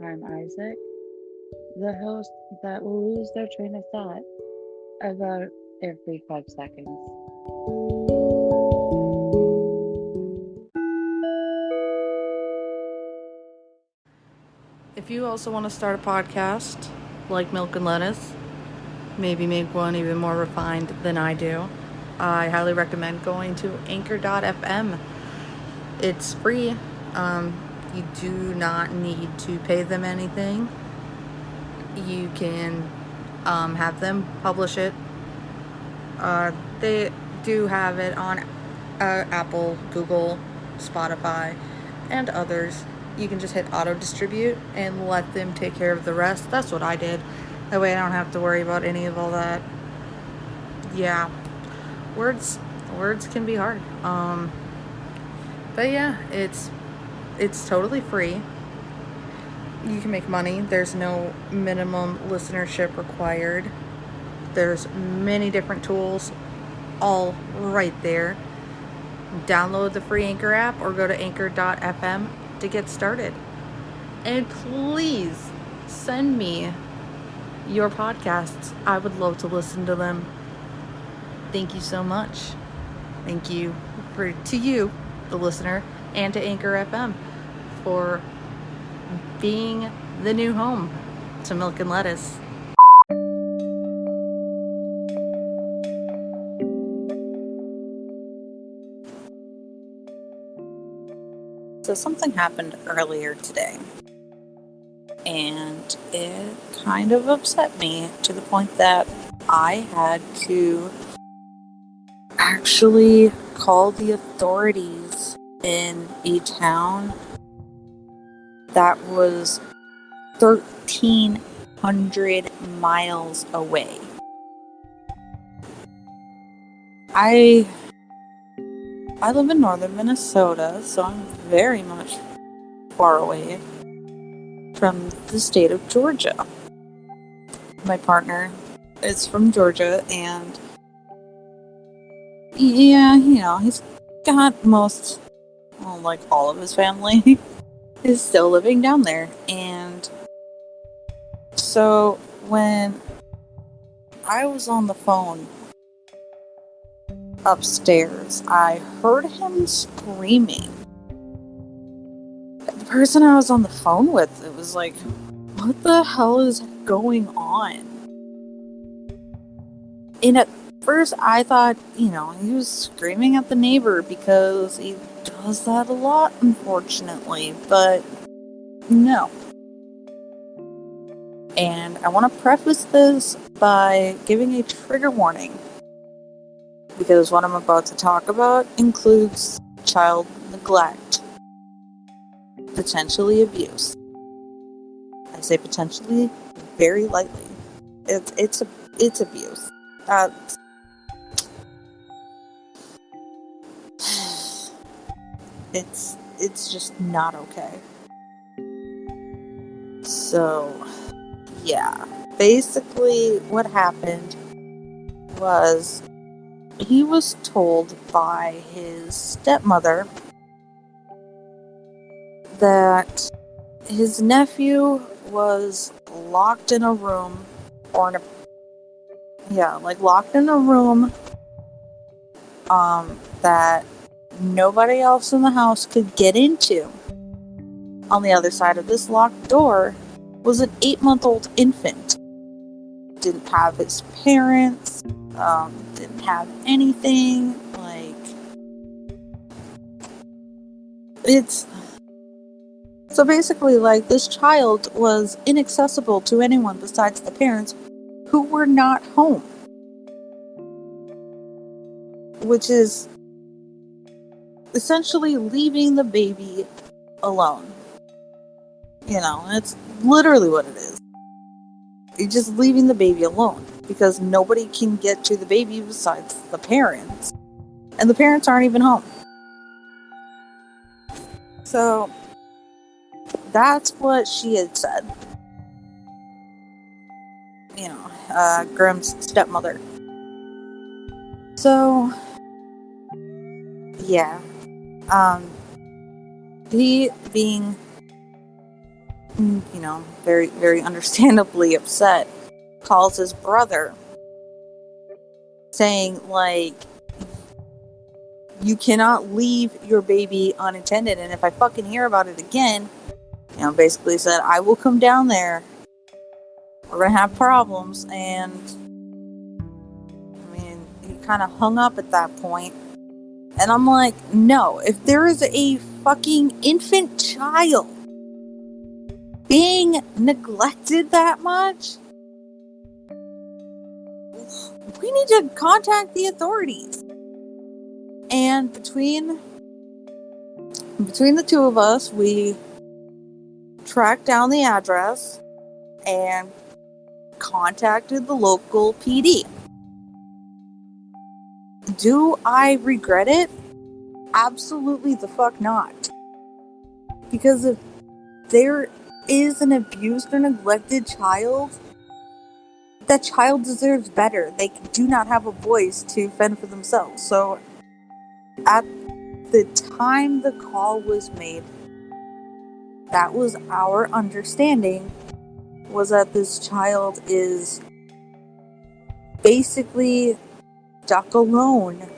I'm Isaac, the host that will lose their train of thought about every 5 seconds. If you also want to start a podcast like Milk and Lettuce, maybe make one even more refined than I do, I highly recommend going to anchor.fm. It's free. You do not need to pay them anything. You can have them publish it. They do have it on Apple, Google, Spotify, and others. You can just hit auto distribute and let them take care of the rest. That's what I did. That way I don't have to worry about any of all that. Yeah, words can be hard. But yeah, it's totally free. You can make money. There's no minimum listenership required. There's many different tools all right there. Download the free Anchor app or go to anchor.fm to get started. And please send me your podcasts. I would love to listen to them. Thank you so much. Thank you to you, the listener, and to Anchor FM for being the new home to Milk and Lettuce. So something happened earlier today, and it kind of upset me to the point that I had to actually call the authorities in a town that was 1,300 miles away. I live in northern Minnesota, so I'm very much far away from the state of Georgia. My partner is from Georgia, and yeah, he's got all of his family is still living down there. And so when I was on the phone upstairs, I heard him screaming. The person I was on the phone with, it was like, what the hell is going on? And at first I thought, he was screaming at the neighbor because he does that a lot, unfortunately, but no. And I want to preface this by giving a trigger warning, because what I'm about to talk about includes child neglect, potentially abuse. I say potentially very lightly. It's abuse. It's just not okay. So, yeah. Basically, what happened was he was told by his stepmother that his nephew was locked in a room, locked in a room, that nobody else in the house could get into. On the other side of this locked door was an 8-month-old infant. Didn't have his parents, didn't have anything. So basically, this child was inaccessible to anyone besides the parents, who were not home. Which is essentially leaving the baby alone. It's literally what it is. You're just leaving the baby alone, because nobody can get to the baby besides the parents. And the parents aren't even home. So, that's what she had said. Grimm's stepmother. So, yeah. He being very, very understandably upset, calls his brother, saying, like, you cannot leave your baby unattended, and if I fucking hear about it again, basically said, I will come down there. We're gonna have problems. And I mean, he kind of hung up at that point. And I'm like, no, if there is a fucking infant child being neglected that much, we need to contact the authorities. And between the two of us, we tracked down the address and contacted the local PD. Do I regret it? Absolutely the fuck not. Because if there is an abused or neglected child, that child deserves better. They do not have a voice to fend for themselves. So at the time the call was made, that was our understanding, was that this child is basically stuck alone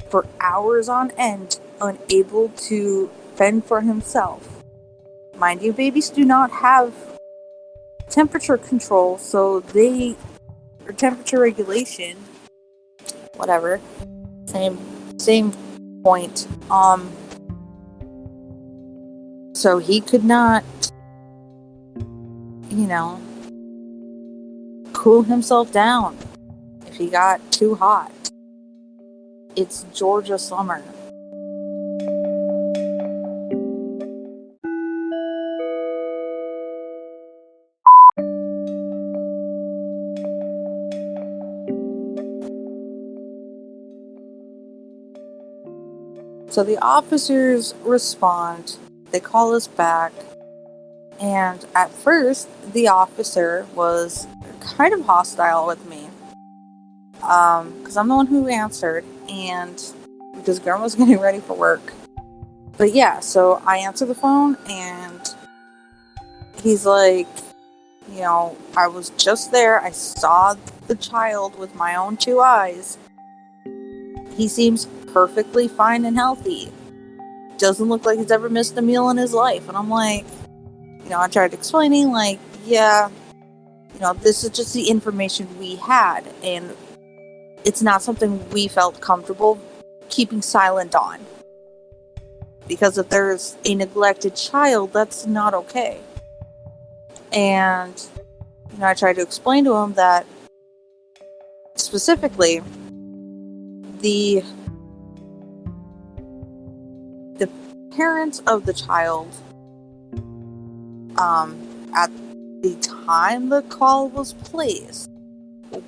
for hours on end, unable to fend for himself. Mind you, babies do not have temperature control, or temperature regulation, whatever, same point. So he could not, cool himself down if he got too hot. It's Georgia summer. So the officers respond, they call us back, and at first the officer was kind of hostile with me, because I'm the one who answered, and because Grandma was getting ready for work. But yeah, so I answer the phone, and he's like, I was just there, I saw the child with my own 2 eyes. He seems perfectly fine and healthy. Doesn't look like he's ever missed a meal in his life. And I'm like, I tried explaining, like, yeah, this is just the information we had, and it's not something we felt comfortable keeping silent on. Because if there's a neglected child, that's not okay. And, I tried to explain to him that specifically the parents of the child, at the time the call was placed,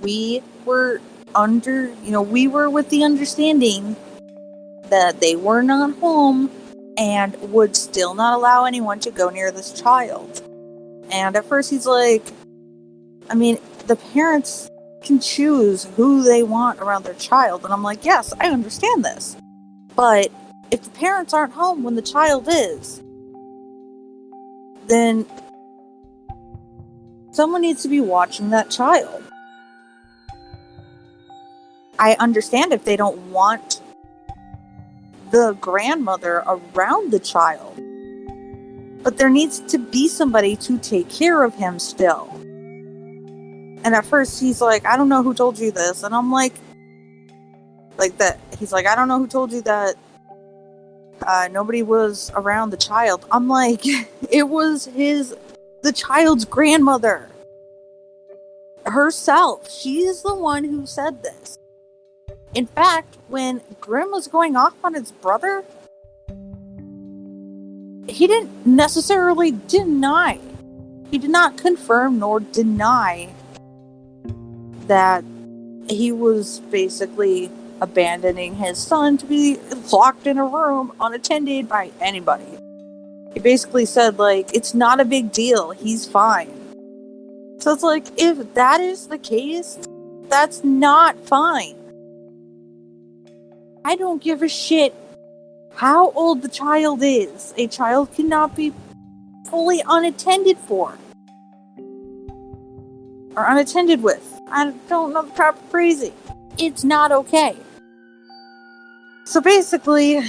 we were with the understanding that they were not home and would still not allow anyone to go near this child. And at first he's like, the parents can choose who they want around their child. And I'm like, yes, I understand this. But if the parents aren't home when the child is, then someone needs to be watching that child. I understand if they don't want the grandmother around the child, but there needs to be somebody to take care of him still. And at first he's like, I don't know who told you this. And I'm like that. He's like, I don't know who told you that nobody was around the child. I'm like, it was the child's grandmother herself. She's the one who said this. In fact, when Grim was going off on his brother, he didn't necessarily deny. He did not confirm nor deny that he was basically abandoning his son to be locked in a room unattended by anybody. He basically said, like, it's not a big deal. He's fine. So it's like, if that is the case, that's not fine. I don't give a shit how old the child is. A child cannot be fully unattended for. Or unattended with. I don't know the proper phrasing. It's not okay. So basically,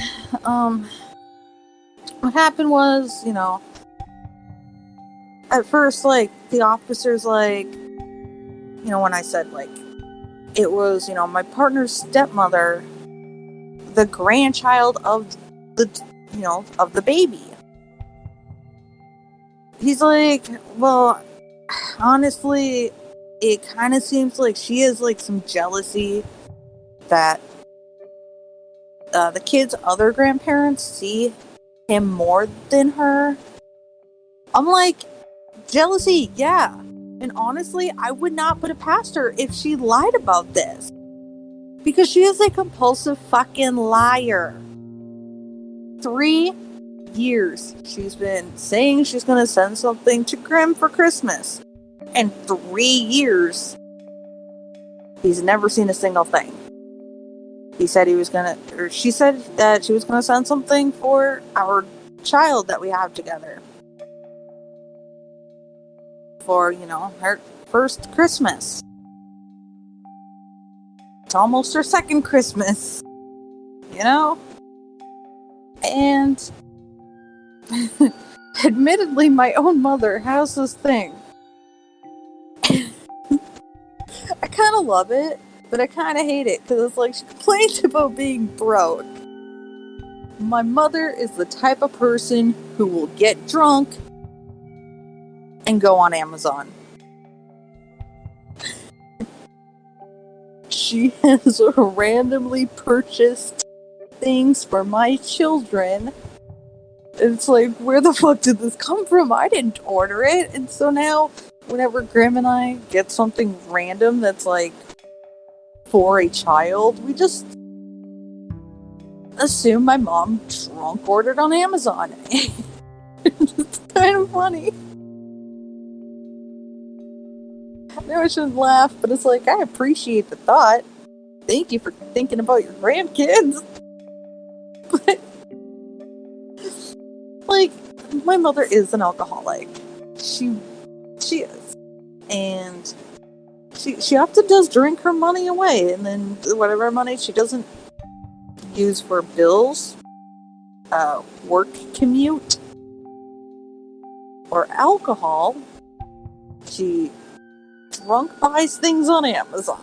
what happened was, at first, the officers, when I said, it was, my partner's stepmother, the grandchild of the baby. He's like, well, honestly, it kind of seems like she has, some jealousy that the kid's other grandparents see him more than her. I'm like, jealousy, yeah. And honestly, I would not put it past her if she lied about this. Because she is a compulsive fucking liar. 3 years she's been saying she's going to send something to Grim for Christmas. And 3 years, he's never seen a single thing. She said that she was going to send something for our child that we have together. For, her first Christmas. It's almost her second Christmas. And admittedly, my own mother has this thing. I kind of love it, but I kind of hate it, because it's she complains about being broke. My mother is the type of person who will get drunk and go on Amazon. She has randomly purchased things for my children. It's where the fuck did this come from? I didn't order it. And so now, whenever Grim and I get something random that's for a child, we just assume my mom drunk ordered on Amazon. It's kind of funny. I know I shouldn't laugh, but it's I appreciate the thought. Thank you for thinking about your grandkids. But, my mother is an alcoholic. She is. And she often does drink her money away, and then whatever money she doesn't use for bills, work commute, or alcohol, she drunk buys things on Amazon.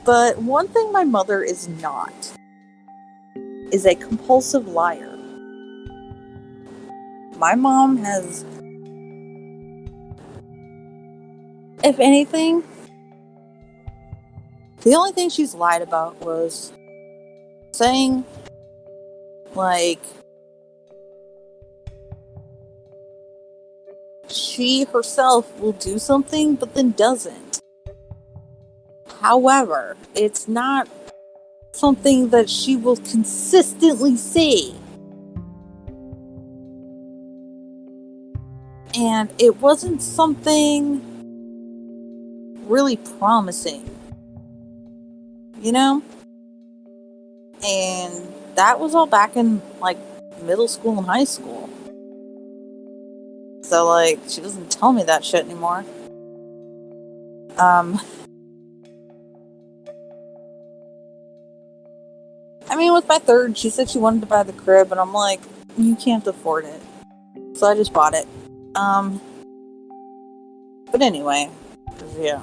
But one thing my mother is not is a compulsive liar. My mom has, if anything, the only thing she's lied about was saying, she herself will do something, but then doesn't. However, it's not something that she will consistently say. And it wasn't something really promising. And that was all back in, middle school and high school. So, she doesn't tell me that shit anymore. With my third, she said she wanted to buy the crib, and I'm like, you can't afford it. So I just bought it. But anyway, yeah,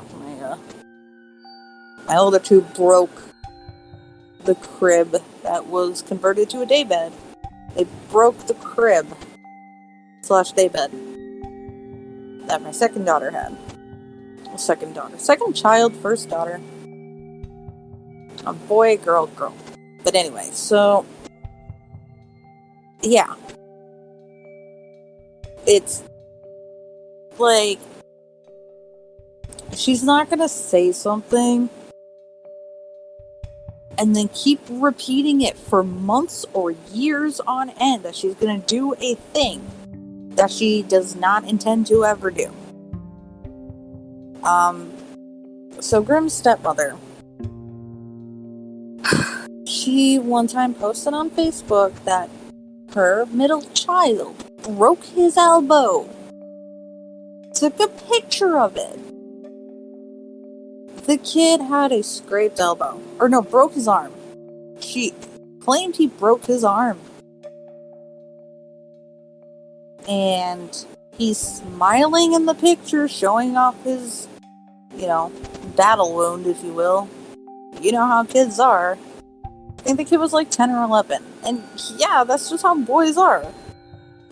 my older two broke the crib that was converted to a daybed. They broke the crib / daybed that my second daughter had. Well, second child, first daughter. A boy, girl. But anyway, so yeah. It's she's not gonna say something and then keep repeating it for months or years on end that she's gonna do a thing that she does not intend to ever do. So Grim's stepmother, she one time posted on Facebook that her middle child broke his elbow. Took a picture of it. The kid had a scraped elbow. Or no, broke his arm. She claimed he broke his arm. And he's smiling in the picture, showing off his, battle wound, if you will. You know how kids are. I think the kid was like 10 or 11. And yeah, that's just how boys are.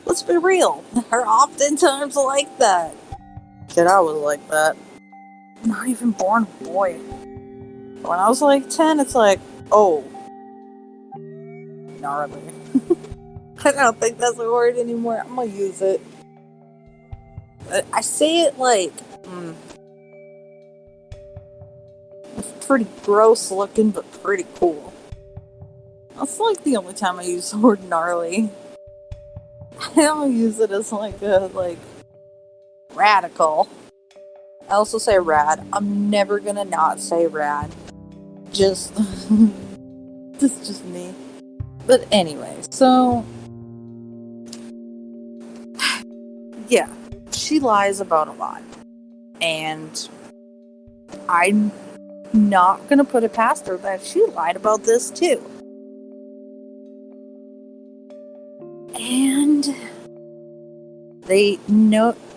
Let's be real. They're oftentimes like that. Kid, I was like that. Not even born a boy. When I was like 10, it's like, oh. Gnarly. I don't think that's a word anymore. I'm gonna use it. I say it like, it's pretty gross looking, but pretty cool. That's like the only time I use the word gnarly. I don't use it as like radical. I also say rad. I'm never gonna not say rad. This is just me. But anyway, so yeah, she lies about a lot. And I'm not gonna put it past her that she lied about this too. And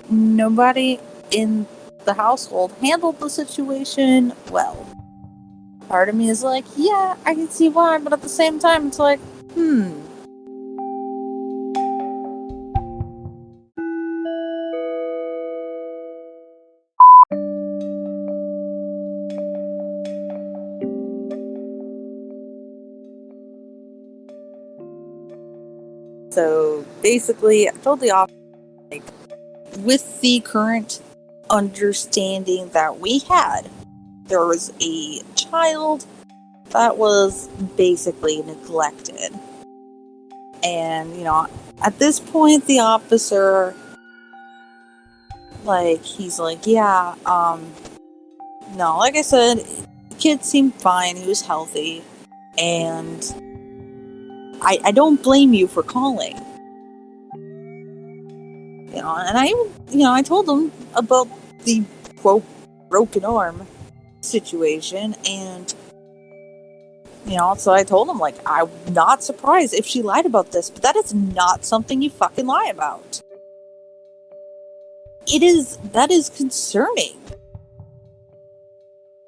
nobody in the household handled the situation well. Part of me is like, yeah, I can see why, but at the same time, it's like, So basically, I told the officer, like, with the current understanding that we had, there was a child that was basically neglected. And, at this point, the officer, he's like, yeah, no, like I said, the kid seemed fine, he was healthy, and I don't blame you for calling. And I told him about the, quote, broken arm situation, and, so I told him, I'm not surprised if she lied about this, but that is not something you fucking lie about. That is concerning.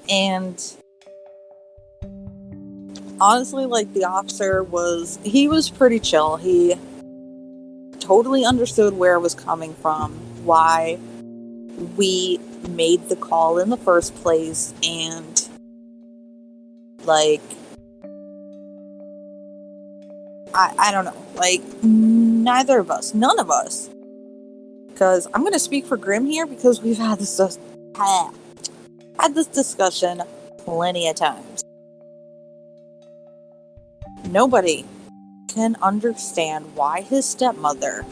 And honestly, the officer he was pretty chill. He totally understood where it was coming from, why we made the call in the first place, and I don't know, none of us, because I'm going to speak for Grim here, because we've had this discussion plenty of times. Nobody can understand why his stepmother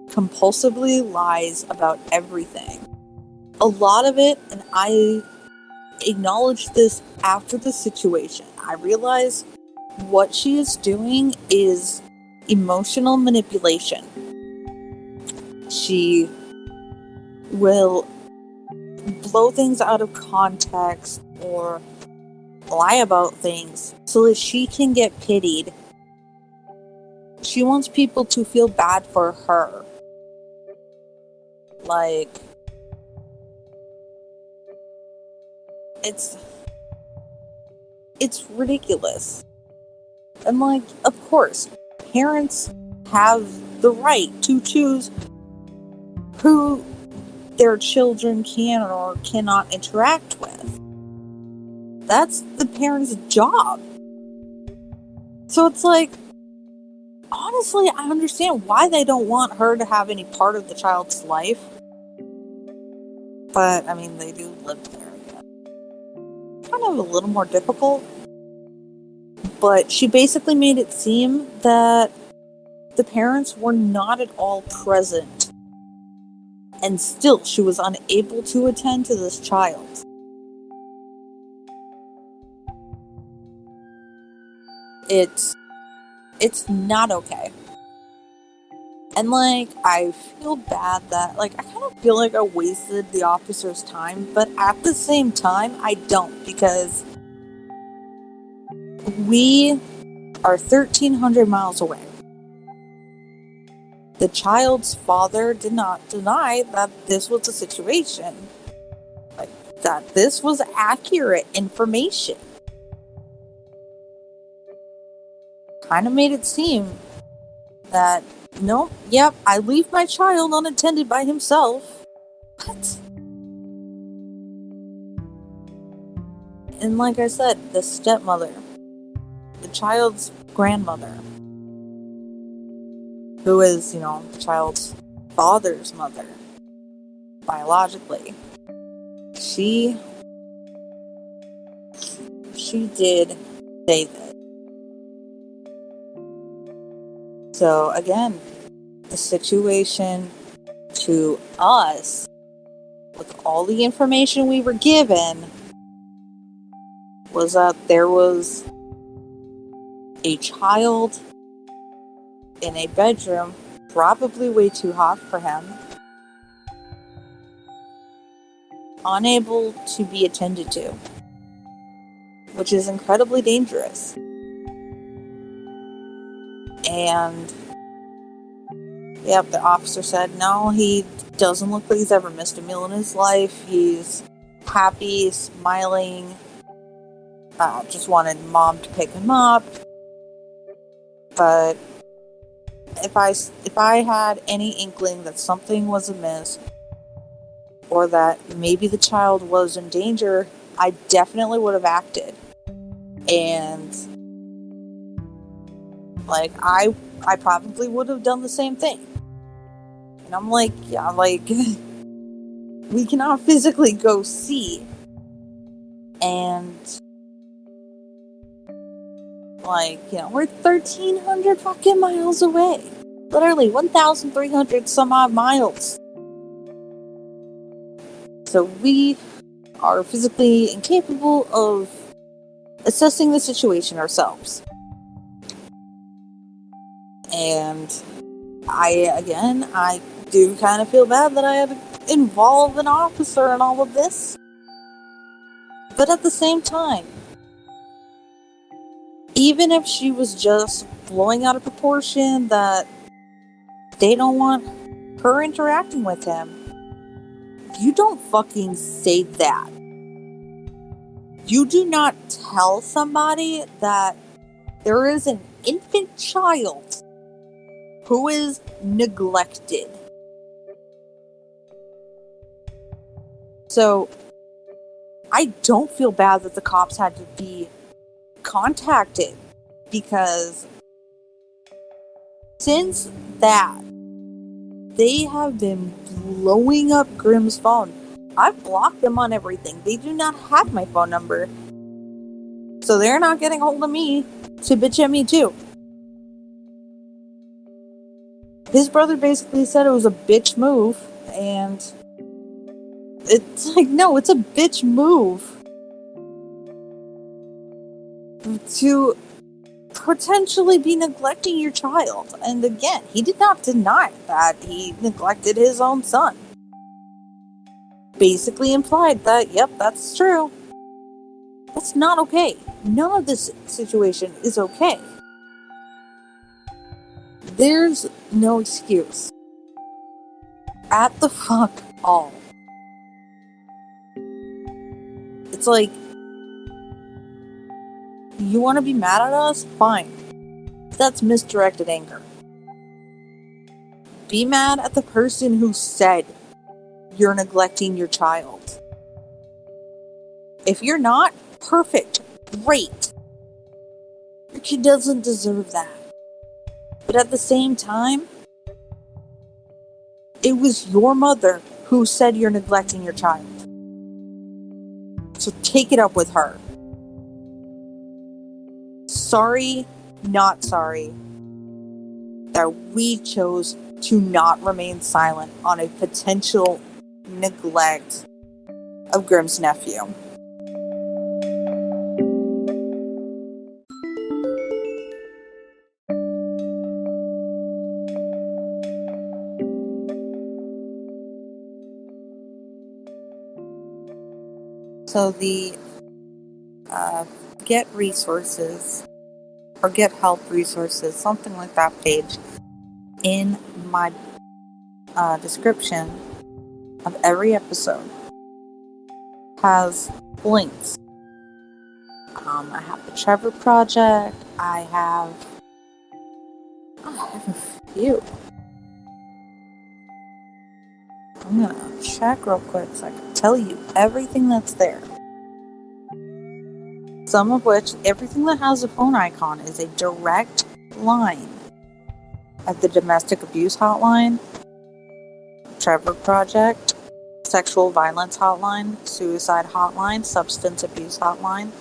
compulsively lies about everything. A lot of it, and I acknowledged this after the situation, I realized what she is doing is emotional manipulation. She will blow things out of context or lie about things so that she can get pitied. She wants people to feel bad for her. It's ridiculous. And of course, parents have the right to choose who their children can or cannot interact with. That's the parent's job. So it's honestly, I understand why they don't want her to have any part of the child's life. But, they do live there. Kind of a little more difficult. But she basically made it seem that the parents were not at all present. And still, she was unable to attend to this child. It's not okay. And, like, I feel bad that, like, I kind of feel like I wasted the officer's time, but at the same time, I don't, because we are 1,300 miles away. The child's father did not deny that this was the situation. Like, that this was accurate information. Kind of made it seem that, no, yep, I leave my child unattended by himself. What? And like I said, the stepmother, the child's grandmother, who is, the child's father's mother, biologically, she did say this. So again, the situation to us, with all the information we were given, was that there was a child in a bedroom, probably way too hot for him, unable to be attended to, which is incredibly dangerous. And yep, the officer said no, he doesn't look like he's ever missed a meal in his life. He's happy, smiling, just wanted mom to pick him up. But if I had any inkling that something was amiss, or that maybe the child was in danger, I definitely would have acted. And like, I probably would have done the same thing. And I'm like, yeah, like, we cannot physically go see. And like, we're 1,300 fucking miles away. Literally 1,300 some odd miles. So we are physically incapable of assessing the situation ourselves. And I do kind of feel bad that I had to involve an officer in all of this. But at the same time, even if she was just blowing out of proportion that they don't want her interacting with him, you don't fucking say that. You do not tell somebody that there is an infant child who is neglected. So, I don't feel bad that the cops had to be contacted, because since that, they have been blowing up Grimm's phone. I've blocked them on everything. They do not have my phone number. So they're not getting hold of me to bitch at me too. His brother basically said it was a bitch move, and it's like, no, it's a bitch move to potentially be neglecting your child. And again, he did not deny that he neglected his own son. Basically implied that, yep, that's true. That's not okay. None of this situation is okay. There's no excuse at the fuck all. It's like, you want to be mad at us? Fine. That's misdirected anger. Be mad at the person who said you're neglecting your child. If you're not, perfect. Great. Your kid doesn't deserve that. But at the same time, it was your mother who said you're neglecting your child. So take it up with her. Sorry, not sorry, that we chose to not remain silent on a potential neglect of Grimm's nephew. So the get resources or get help resources, something like that page in my description of every episode has links. I have the Trevor Project. I have a few. I'm gonna check real quick so I can tell you everything that's there. Some of which, everything that has a phone icon is a direct line at the Domestic Abuse Hotline, Trevor Project, Sexual Violence Hotline, Suicide Hotline, Substance Abuse Hotline.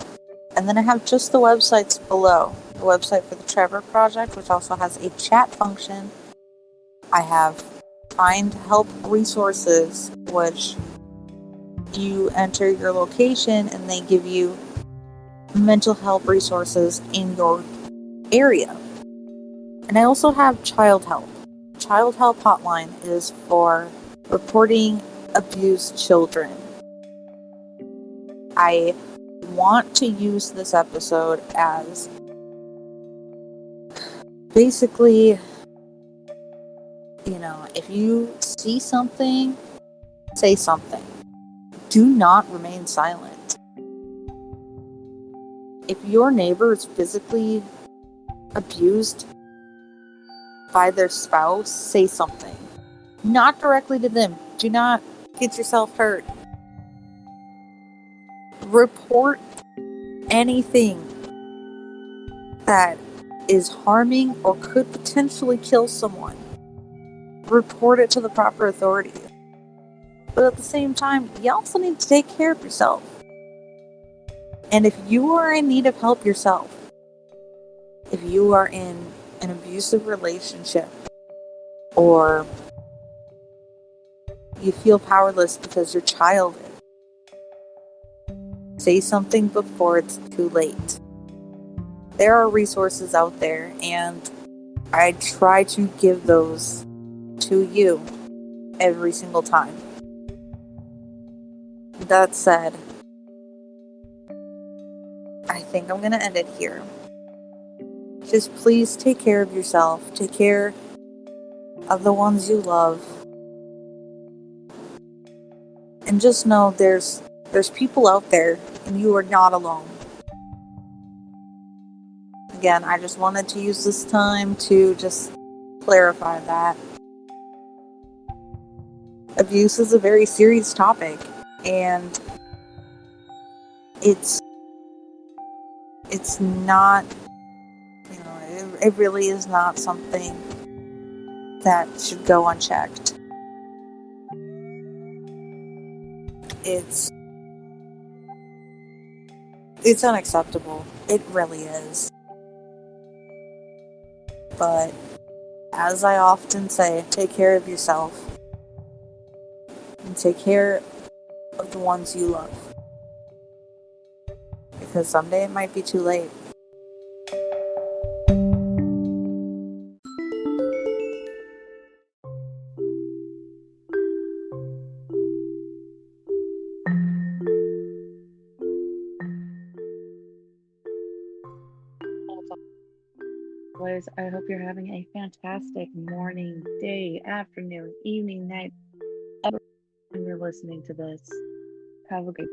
And then I have just the websites below. The website for the Trevor Project, which also has a chat function. I have Find Help Resources, which you enter your location and they give you mental health resources in your area. And I also have Child Help. Child Help Hotline is for reporting abused children. I want to use this episode as basically, if you see something, say something. Do not remain silent. If your neighbor is physically abused by their spouse, say something. Not directly to them. Do not get yourself hurt. Report anything that is harming or could potentially kill someone. Report it to the proper authorities. But at the same time, you also need to take care of yourself. And if you are in need of help yourself, if you are in an abusive relationship, or you feel powerless because your child is, say something before it's too late. There are resources out there, and I try to give those to you every single time. That said, I think I'm going to end it here. Just please take care of yourself. Take care of the ones you love. And just know there's people out there and you are not alone. Again, I just wanted to use this time to just clarify that. Abuse is a very serious topic, and it's not, it really is not something that should go unchecked. It's unacceptable. It really is. But as I often say, take care of yourself. And take care of the ones you love. Because someday it might be too late. Boys, I hope you're having a fantastic morning, day, afternoon, evening, night, when you're listening to this. Have a great